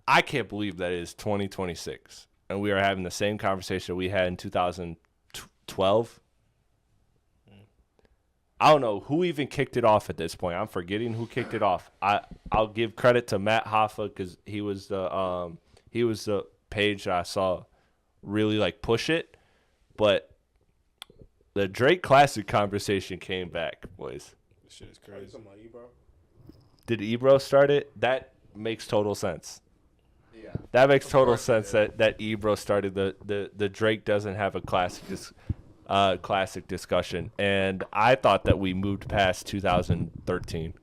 I can't believe that it is 2026 and we are having the same conversation we had in 2012. I don't know who even kicked it off at this point. I'm forgetting who kicked it off. I'll give credit to Matt Hoffa because he was the page that I saw really like push it, but the Drake Classic conversation came back, boys. This shit is crazy. Did Ebro start it? That makes total sense. Yeah. That makes total sense that Ebro started the Drake doesn't have a classic discussion, and I thought that we moved past 2013.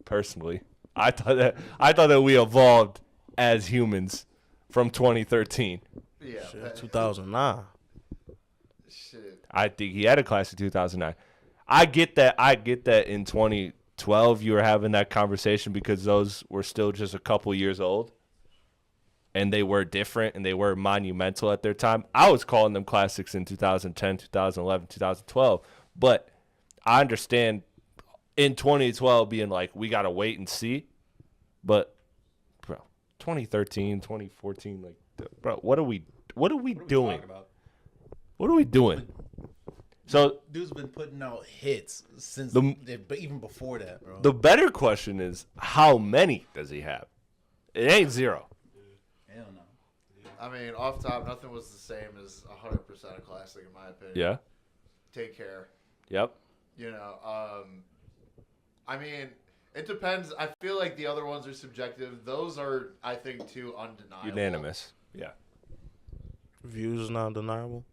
Personally, I thought that we evolved as humans from 2013. Yeah. Shit, 2009. Shit. I think he had a classic 2009. I get that in 2012 you were having that conversation because those were still just a couple years old. And they were different, and they were monumental at their time. I was calling them classics in 2010, 2011, 2012. But I understand in 2012 being like, we got to wait and see. But, bro, 2013, 2014, like, bro, what are we doing? What are we doing? So dude's been putting out hits since, but even before that, bro. The better question is, how many does he have? It ain't zero. Hell no. I mean, off top, nothing was the same as 100% a classic, in my opinion. Yeah. Take Care. Yep. You know, I mean, it depends. I feel like the other ones are subjective. Those are, I think, too undeniable. Unanimous. Yeah. Views is not undeniable.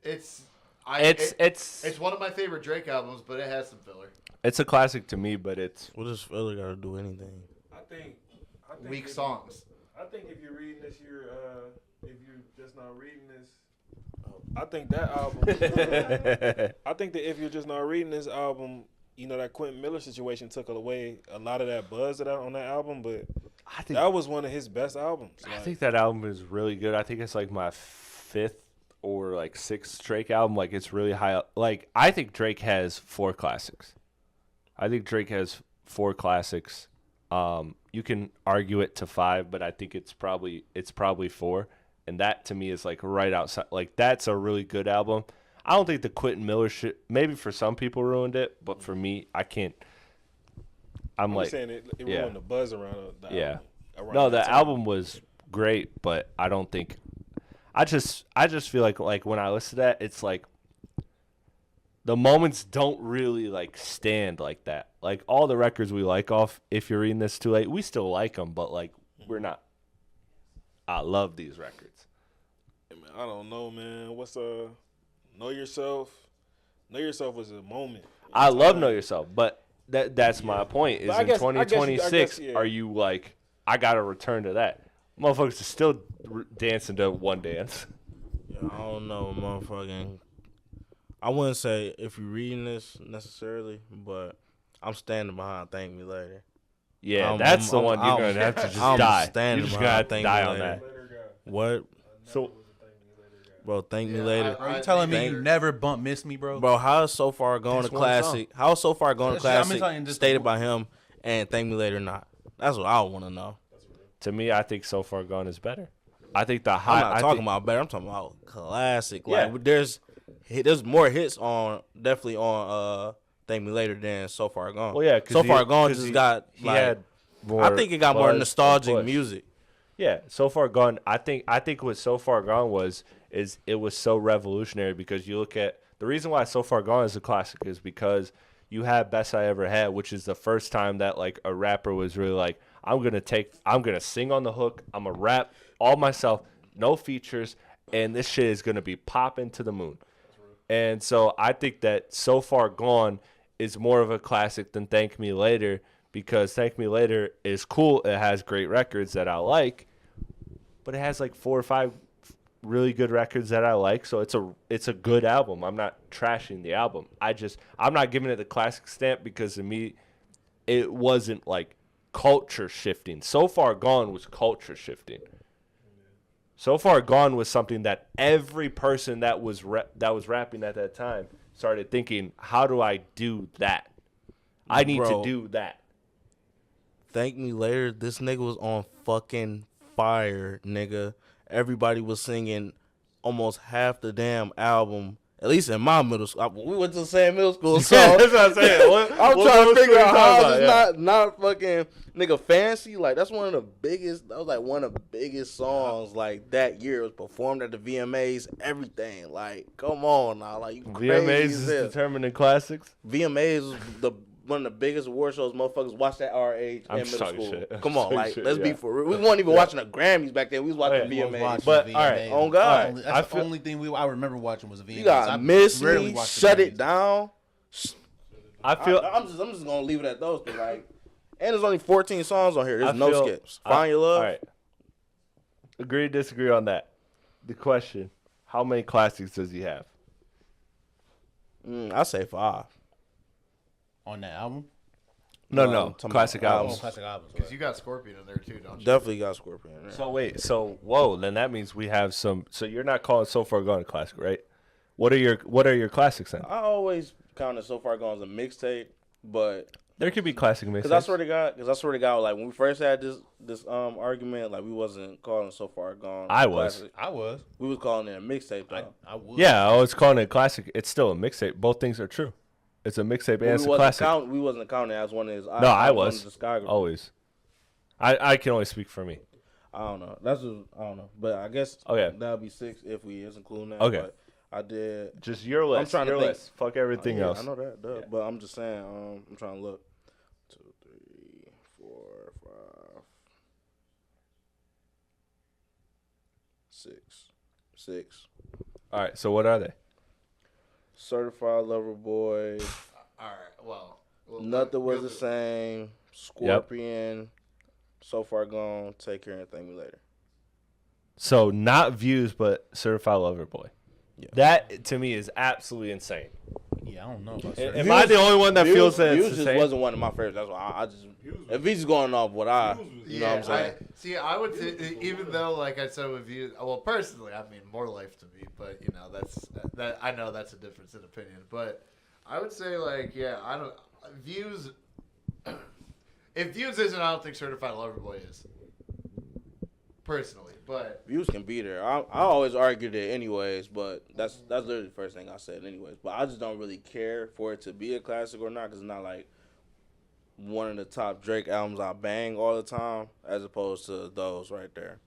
It's one of my favorite Drake albums, but it has some filler. It's a classic to me, but it's What does filler got to do anything? I think Weak songs. I think if you're reading this, if you're just not reading this, I think that album. I think that if you're just not reading this album, you know that Quentin Miller situation took away a lot of that buzz on that album, but I think that was one of his best albums. I think that album is really good. I think it's like my fifth or like sixth Drake album. Like it's really high up. Like I think Drake has 4 classics. You can argue it to 5, but I think it's probably 4, and that to me is like right outside. Like that's a really good album. I don't think the Quentin Miller shit. Maybe for some people ruined it, but for me, I can't. I'm like saying it ruined the buzz around the album. No, the album was great, but I don't think. I just feel like when I listen to that, it's like the moments don't really like stand like that. Like all the records we like off If You're Reading This Too Late, we still like them, but like we're not. I love these records. I don't know, man. What's Know Yourself? Know Yourself was a moment. I love Know Yourself, but that's my point. Is in 2026, yeah. are you like, I gotta return to that? Motherfuckers are still dancing to One Dance. Yeah, I don't know, motherfucking. I wouldn't say If You're Reading This necessarily, but I'm standing behind Thank Me Later. Yeah, that's the one you're gonna have to just die. You're just gonna have to die on that. What? So, bro, Thank Me Later. Are you telling me you never bump Miss Me, bro? Bro, how is So Far Gone a classic? How is So Far Gone a classic telling you stated by him and Thank Me Later not? That's what I want to know. to me, I think So Far Gone is better. I think the I'm high. not talking about better. I'm talking about classic. Like Yeah. there's more hits on definitely on Thank Me Later than So Far Gone. Well, yeah, So Far Gone just got he like had more I think it got more buzz nostalgic and push. music. Yeah, So Far Gone. I think what So Far Gone is it was so revolutionary because you look at the reason why So Far Gone is a classic is because you had Best I Ever Had, which is the first time that like a rapper was really like, I'm gonna sing on the hook, I'm gonna rap all myself, no features, and this shit is gonna be popping to the moon. And so I think that So Far Gone is more of a classic than Thank Me Later because Thank Me Later is cool. It has great records that I like, but it has like 4 or 5 really good records that I like. So it's a good album. I'm not trashing the album. I'm not giving it the classic stamp because to me, it wasn't like culture shifting. So Far Gone was culture shifting. So Far Gone was something that every person that was rapping at that time started thinking, how do I do that? I need to do that. Thank Me Later, this nigga was on fucking fire, nigga. Everybody was singing almost half the damn album. At least in my middle school. We went to the same middle school, so That's what I'm saying. I'm trying to figure out how it's Yeah. not fucking nigga fancy. Like that's one of the biggest. That was like one of the biggest songs like that year. It was performed at the VMAs. Everything. Like, come on now. Like you crazy VMAs as is hell. determining classics. VMAs was one of the biggest award shows. Motherfuckers watched at our age I'm in just middle talking school. shit. I'm Come just on, talking like shit, let's be yeah. for real. We weren't even watching the Grammys back then. We was watching yeah. VMAs. But, all right, on God. That's I the feel- only thing I remember watching was a VMAs. You got I Miss rarely Me, watched the Shut VMAs. It Down. I feel I'm just gonna leave it at those. 'Cause, like, and there's only 14 songs on here. There's I no feel- skips. Find Your Love. All right. Agree, disagree on that. The question: how many classics does he have? I say 5. On that album. No, I'm no, talking classic about albums. Classic albums. Because you got Scorpion in there too, don't you? Definitely got Scorpion. Yeah. So wait, so whoa, then that means we have some. So you're not calling So Far Gone a classic, right? What are your classics then? I always counted So Far Gone as a mixtape, but There could be classic mixtapes. because I swear to God, like when we first had this argument, like we wasn't calling So Far Gone. I a was. classic. I was. We was calling it a mixtape though. I was. Yeah, I was calling it a classic. It's still a mixtape. Both things are true. It's a mixtape and it's a classic. We wasn't counting it as one of his. No, I albums was. on the discography. Always. I can only speak for me. I don't know. I don't know. But I guess Okay. that'll be 6 if we is including that. Okay. But I did. Just your list. trying to your think. list. Fuck everything Yeah, else. I know that, duh. But I'm just saying. I'm trying to look. 2, 3, 4, 5, 6, 6. All right. So what are they? Certified Lover Boy. All right. Well, Nothing was go the through- same. Scorpion. So Far Gone. Take Care and Thank Me Later. So not Views, but Certified Lover Boy. Yeah. That to me is absolutely insane. Yeah, I don't know about Am certain. I the only one that feels that Views it's just insane? wasn't one of my favorites. That's why I just. If he's just going off what I, you know what I'm saying. I would say, even though, like I said with you, well, personally, I mean, more life to me, but you know, that I know that's a difference in opinion, but I would say, like, yeah, I don't Views. If Views isn't, I don't think Certified Lover Boy is. Personally, but Views can be there. I always argued it anyways, but that's literally the first thing I said anyways. But I just don't really care for it to be a classic or not because it's not like one of the top Drake albums I bang all the time as opposed to those right there.